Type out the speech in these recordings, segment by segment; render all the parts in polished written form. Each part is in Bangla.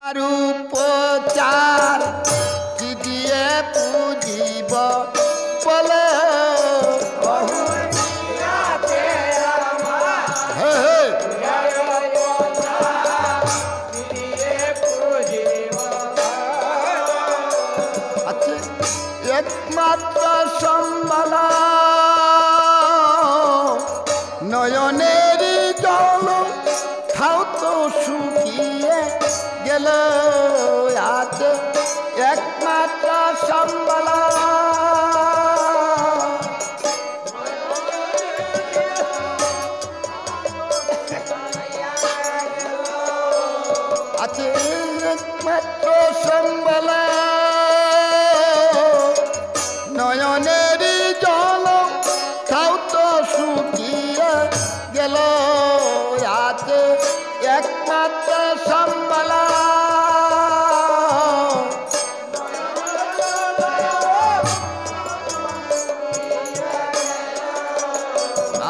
উপচার কি দিয়ে পুজিব বলে একমাত্র সম্বল নয়নেরই জল খাও তো শুকিয়ে গেল আছে একমাত্র সম্বল আছে একমাত্র সম্বল নয়নেরই জল খাও তো শুকিয়ে গেল আছে একমাত্র সম্বল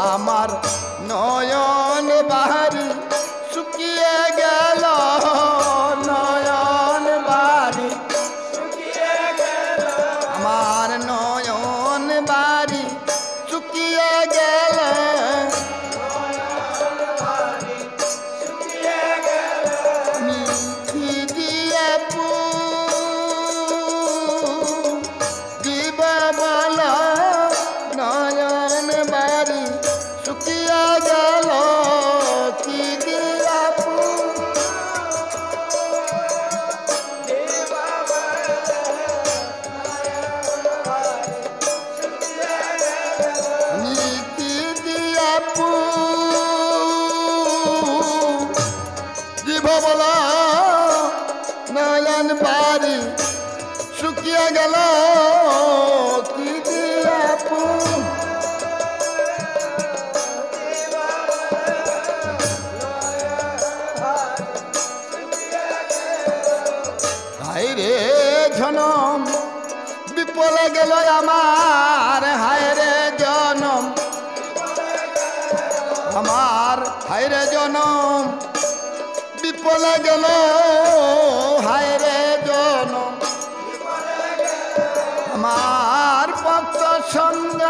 আমার নয়ন বাহারি শুকিয়ে গেল নয়ন বাড়ি আমার নয়ন বাড়ি শুকিয়ে গেল মিঠি দিয়ে দিব বল নয়ন বাড়ি শুকিয়ে গেল কি দিয়া দিব বল নয়ন বাড়ি শুকিয়ে গেল কি দিয়া হায় রে জনম বিপলে গেল আমার হায় রে জনম আমার হায় রে জনম বিপলে গেল হায় রে জনম আমার ভক্ত সঙ্গ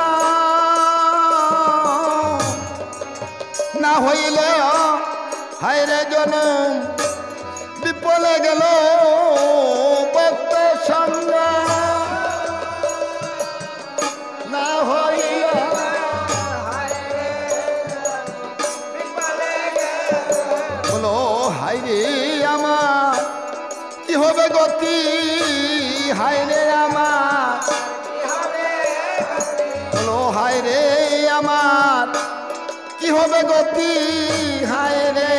না হইলে হায় রে জনম বিপলে গেল ভক্ত সঙ্গ না হইলে বলো হায় রে আমার কি হবে গতি হায় রে আমার বলো হায় রে আমার কি হবে গতি হায় রে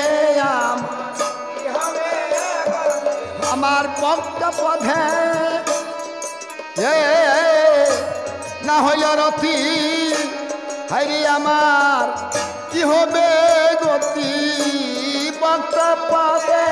আমার ভক্ত পথে না হইল রতি হায় রে আমার কি হবে গতি ভক্ত পথে